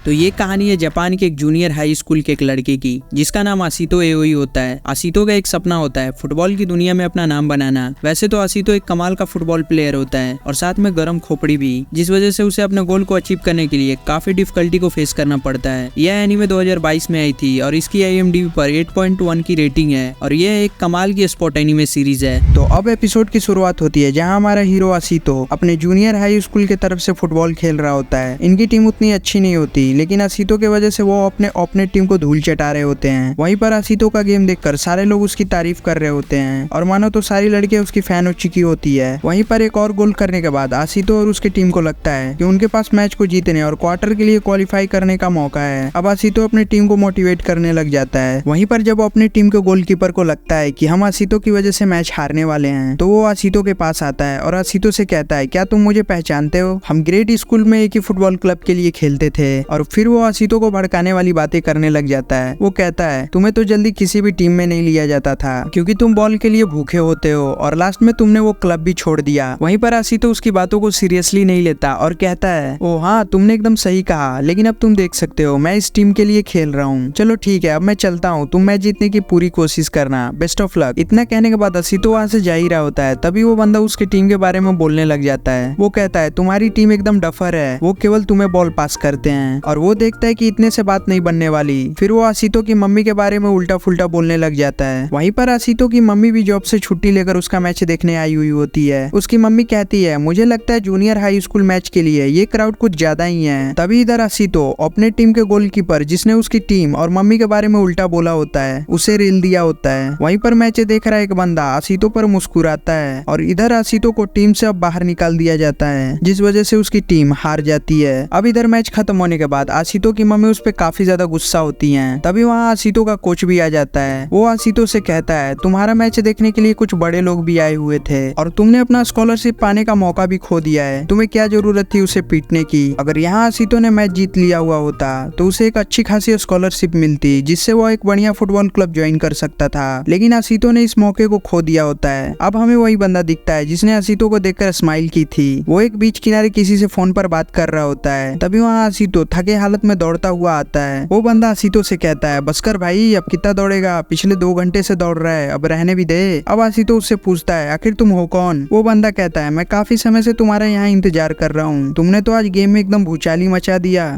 तो ये कहानी है जापान के एक जूनियर हाई स्कूल के एक लड़के की जिसका नाम आसितो एओई होता है। आसितो का एक सपना होता है फुटबॉल की दुनिया में अपना नाम बनाना। वैसे तो आसितो एक कमाल का फुटबॉल प्लेयर होता है और साथ में गर्म खोपड़ी भी, जिस वजह से उसे अपने गोल को अचीव करने के लिए काफी डिफिकल्टी को फेस करना पड़ता है। यह एनीमे 2022 में आई थी और इसकी IMDb पर 8.1 की रेटिंग है और यह एक कमाल की स्पोर्ट एनीमे सीरीज है। तो अब एपिसोड की शुरुआत होती है जहाँ हमारा हीरो आसितो अपने जूनियर हाई स्कूल की तरफ से फुटबॉल खेल रहा होता है। इनकी टीम उतनी अच्छी नहीं होती लेकिन आसितो के वजह से वो अपने ओपोनेंट टीम को धूल चटा रहे होते हैं। वहीं पर आसितो का गेम देखकर सारे लोग उसकी तारीफ कर रहे होते हैं और मानो तो सारी लड़कियां उसकी फैन हो चुकी होती है। वहीं पर एक और गोल करने के बाद आसितो और उसकी टीम को लगता है कि उनके पास मैच को जीतने और क्वार्टर के लिए क्वालिफाई करने का मौका है। अब आसितो अपनी टीम को मोटिवेट करने लग जाता है। वहीं पर जब अपनी टीम के गोलकीपर को लगता है कि हम आसितो की वजह से मैच हारने वाले हैं तो वो आसितो के पास आता है और आसितो से कहता है, क्या तुम मुझे पहचानते हो? हम ग्रेट स्कूल में एक ही फुटबॉल क्लब के लिए खेलते थे। और फिर वो आसितो को भड़काने वाली बातें करने लग जाता है। वो कहता है, तुम्हें तो जल्दी किसी भी टीम में नहीं लिया जाता था क्योंकि तुम बॉल के लिए भूखे होते हो और लास्ट में तुमने वो क्लब भी छोड़ दिया। वहीं पर आसितो उसकी बातों को सीरियसली नहीं लेता और कहता है, ओ हाँ, तुमने एकदम सही कहा, लेकिन अब तुम देख सकते हो मैं इस टीम के लिए खेल रहा हूँ। चलो ठीक है, अब मैं चलता हूँ, तुम मैच जीतने की पूरी कोशिश करना, बेस्ट ऑफ लक। इतना कहने के बाद आसितो वहाँ से जा ही रहा होता है। तभी वो बंदा उसकी टीम के बारे में बोलने लग जाता है। वो कहता है, तुम्हारी टीम एकदम डफर है, वो केवल तुम्हें बॉल पास करते हैं। और वो देखता है कि इतने से बात नहीं बनने वाली। फिर वो आसितो की मम्मी के बारे में उल्टा फुल्टा बोलने लग जाता है। वहीं पर आसितो की मम्मी भी जॉब से छुट्टी लेकर उसका मैच देखने आई हुई होती है। उसकी मम्मी कहती है, मुझे लगता है जूनियर हाई स्कूल मैच के लिए ये क्राउड कुछ ज्यादा ही है। तभी इधर आसितो अपने टीम के गोलकीपर, जिसने उसकी टीम और मम्मी के बारे में उल्टा बोला होता है, उसे रेल दिया होता है। वहीं पर मैच देख रहा एक बंदा आसितो पर मुस्कुराता है और इधर आसितो को टीम से अब बाहर निकाल दिया जाता है, जिस वजह से उसकी टीम हार जाती है। अब इधर मैच खत्म होने के बाद आसितो की मम्मी उस पर काफी ज्यादा गुस्सा होती है। तभी वहाँ आसितो का कोच भी आ जाता है। वो आसितो से कहता है, तुम्हारा मैच देखने के लिए कुछ बड़े लोग भी आए हुए थे और तुमने अपना स्कॉलरशिप पाने का मौका भी खो दिया है। तुम्हें क्या जरूरत थी उसे पीटने की? अगर यहाँ आसितो ने मैच जीत लिया हुआ होता तो उसे एक अच्छी खासी स्कॉलरशिप मिलती, जिससे वो एक बढ़िया फुटबॉल क्लब ज्वाइन कर सकता था। लेकिन आसितो ने इस मौके को खो दिया होता है। अब हमें वही बंदा दिखता है जिसने आसितो को देखकर स्माइल की थी। वो एक बीच किनारे किसी से फोन पर बात कर रहा होता है। तभी वहाँ आसितो थके हालत में दौड़ता हुआ आता है। वो बंदा आसितो से कहता है, बस कर भाई, अब कितना दौड़ेगा? पिछले 2 घंटे से दौड़ रहा है, अब रहने भी दे। अब आसितो उससे पूछता है, आखिर तुम हो कौन? वो बंदा कहता है, मैं काफी समय से तुम्हारा यहाँ इंतजार कर रहा हूँ। तुमने तो आज गेम में एकदम भूचाली मचा दिया।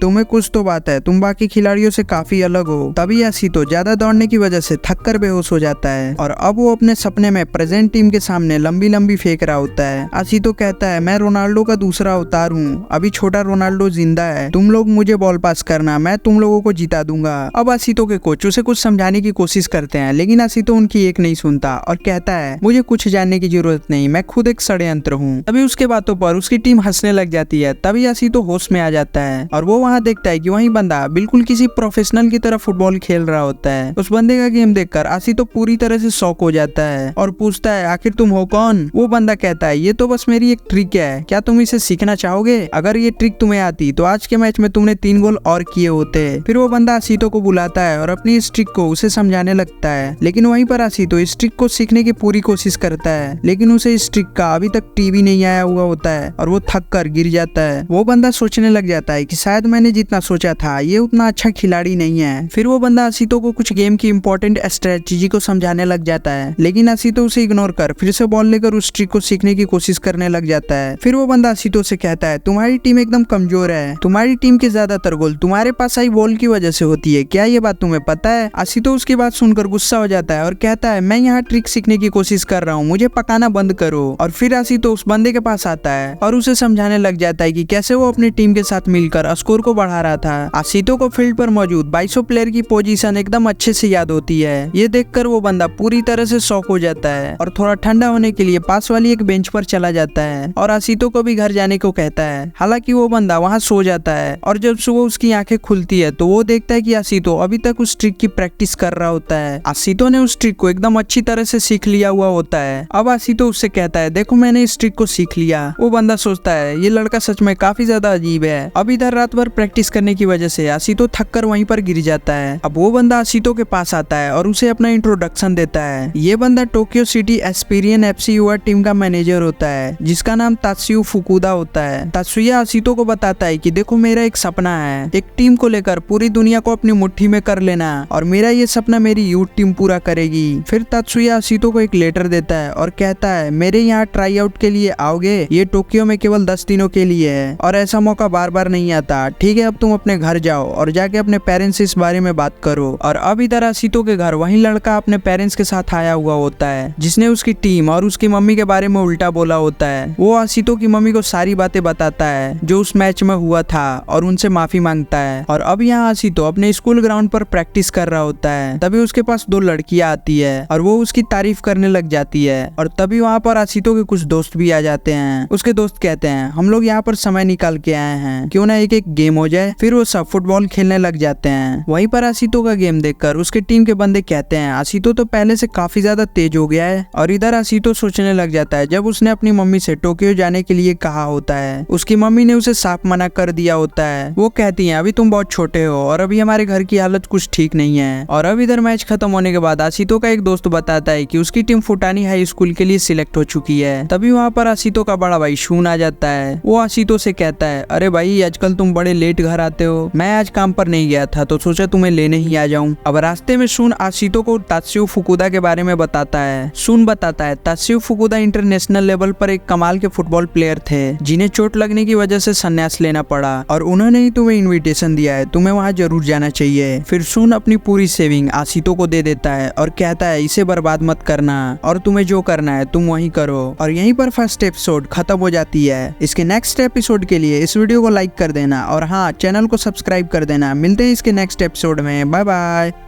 तुम्हें कुछ तो बात है, तुम बाकी खिलाड़ियों से काफी अलग हो। तभी आसितो ज्यादा दौड़ने की वजह से थक कर बेहोश हो जाता है और अब वो अपने सपने में प्रेजेंट टीम के सामने लंबी लंबी फेंक रहा होता है। आसितो कहता है, मैं रोनाल्डो का दूसरा अवतार हूँ, अभी छोटा रोनाल्डो जिंदा है, तुम लोग मुझे बॉल पास करना, मैं तुम लोगों को जिता दूंगा। अब आसितो के कोच उसे कुछ समझाने की कोशिश करते हैं लेकिन आसितो उनकी एक नहीं सुनता और कहता है, मुझे कुछ जानने की जरूरत नहीं, मैं खुद एक षड्यंत्र हूँ। तभी उसके बातों पर उसकी टीम हंसने लग जाती है। तभी आसितो होश में आ जाता है और वो वहाँ देखता है कि वही बंदा बिल्कुल किसी प्रोफेशनल की तरह फुटबॉल खेल रहा होता है। उस बंदे का गेम देखकर आसितो पूरी तरह से शॉक हो जाता है और पूछता है, आखिर तुम हो कौन? वो बंदा कहता है, ये तो बस मेरी एक ट्रिक है, क्या तुम इसे सीखना चाहोगे? अगर ये ट्रिक तुम्हें आती तो आज के मैच में तुमने 3 गोल और किए होते। फिर वो बंदा आसितो को बुलाता है और अपनी इस ट्रिक को उसे समझाने लगता है। लेकिन वहीं पर आसितो इस ट्रिक को सीखने की पूरी कोशिश करता है लेकिन उसे इस ट्रिक का अभी तक टीवी नहीं आया हुआ होता है और वो थक कर गिर जाता है। वो बंदा सोचने लग जाता है कि शायद मैंने जितना सोचा था ये उतना अच्छा खिलाड़ी नहीं है। फिर वो बंदा आसितो को कुछ गेम की इंपॉर्टेंट स्ट्रेटेजी को समझाने लग जाता है लेकिन आसितो उसे इग्नोर कर फिर से बॉल लेकर उस ट्रिक को सीखने की कोशिश करने लग जाता है। फिर वो बंदा आसितो से कहता है, तुम्हारी टीम एकदम कमजोर है, तुम्हारी टीम के ज्यादातर गोल तुम्हारे पास आई बॉल की वजह से होती है, क्या ये बात तुम्हें पता है? आसितो उसकी बात सुनकर गुस्सा हो जाता है और कहता है, मैं यहाँ ट्रिक सीखने की कोशिश कर रहा हूँ, मुझे पकाना बंद करो। और फिर आसितो उस बंदे के पास आता है और उसे समझाने लग जाता है कि कैसे वो अपनी टीम के साथ मिलकर स्कोर को बढ़ा रहा था। आसितो को फील्ड पर मौजूद 22 प्लेयर की पोजीशन एकदम अच्छे से याद होती है। ये देखकर वो बंदा पूरी तरह से शॉक हो जाता है और थोड़ा ठंडा होने के लिए पास वाली एक बेंच पर चला जाता है और आसितो को भी घर जाने को कहता है। हालांकि वो बंदा वहाँ सो जाता है और जब सुबह उसकी आंखें खुलती है तो वो देखता है कि आसितो अभी तक उस ट्रिक की प्रैक्टिस कर रहा होता है। आसितो ने उस ट्रिक को एकदम अच्छी तरह से सीख लिया हुआ होता है। अब आसितो उससे कहता है, देखो मैंने इस ट्रिक को सीख लिया। वो बंदा सोचता है, ये लड़का सच में काफी ज्यादा अजीब है। अब इधर रात भर प्रैक्टिस करने की वजह से आसितो थक कर वहीं पर गिर जाता है। अब वो बंदा आसितो के पास आता है और उसे अपना इंट्रोडक्शन देता है। ये बंदा टोक्यो सिटी एस्पिरियन FC युवा टीम का मैनेजर होता है जिसका नाम तात्सुया फुकुदा होता है। तात्सुया आसितो को बताता है कि देखो मेरा एक सपना है, एक टीम को लेकर पूरी दुनिया को अपनी मुट्ठी में कर लेना, और मेरा ये सपना मेरी यूथ टीम पूरा करेगी। फिर तात्सुया आशितो को एक लेटर देता है और कहता है मेरे यहाँ ट्राई आउट के लिए आओगे, ये टोक्यो में केवल 10 दिनों के लिए है और ऐसा मौका बार बार नहीं आता। ठीक है, अब तुम अपने घर जाओ और जाके अपने पेरेंट्स से इस बारे में बात करो। और अब इधर आशितो के घर वही लड़का अपने पेरेंट्स के साथ आया हुआ होता है जिसने उसकी टीम और उसकी मम्मी के बारे में उल्टा बोला होता है। वो आशितो की मम्मी को सारी बातें बताता है जो उस मैच में हुआ था और उनसे माफी मांगता है। और अब यहाँ आशितो अपने स्कूल ग्राउंड पर प्रैक्टिस कर रहा होता है, तभी उसके पास 2 लड़कियां आती है और वो उसकी तारीफ करने लग जाती है। और तभी वहाँ पर आशितो के कुछ दोस्त भी आ जाते हैं। उसके दोस्त कहते हैं हम लोग यहाँ पर समय निकाल के आए हैं, क्यों ना एक गेम हो जाए। फिर वो सब फुटबॉल खेलने लग जाते हैं। वहीं पर आशितो का गेम देखकर उसके टीम के बंदे कहते हैं आशितो तो पहले से काफी ज्यादा तेज हो गया है। और इधर आशितो सोचने लग जाता है जब उसने अपनी मम्मी से टोक्यो जाने के लिए कहा होता है, उसकी मम्मी ने उसे साफ मना कर दिया होता है। वो कहती है अभी तुम बहुत छोटे हो और अभी हमारे घर की हालत कुछ ठीक नहीं है। और अब इधर मैच खत्म होने के बाद आशितो का एक दोस्त बताता है कि उसकी टीम फुटानी हाई स्कूल के लिए सिलेक्ट हो चुकी है। तभी वहाँ पर आशितो का बड़ा भाई शून आ जाता है। वो आशितो से कहता है अरे भाई आजकल तुम बड़े लेट घर आते हो, मैं आज काम पर नहीं गया था तो सोचा तुम्हें लेने ही आ जाऊं। अब रास्ते में शून आशितो को तात्सुयो फुकुदा के बारे में बताता है। शून बताता है तात्सुयो फुकुदा इंटरनेशनल लेवल पर एक कमाल के फुटबॉल प्लेयर थे जिन्हें चोट लगने की वजह से संन्यास लेना पड़ा और उन्होंने ही तुम्हें इन्विटेशन दिया है, तुम्हें वहाँ जरूर जाना चाहिए। फिर शून अपनी पूरी सेविंग आशितो को दे देता है और कहता है इसे बर्बाद मत करना और तुम्हें जो करना है तुम वही करो। और यहीं पर फर्स्ट एपिसोड खत्म हो जाती है। इसके नेक्स्ट एपिसोड के लिए इस वीडियो को लाइक कर देना और हाँ, चैनल को सब्सक्राइब कर देना। मिलते हैं इसके नेक्स्ट एपिसोड में। Bye bye.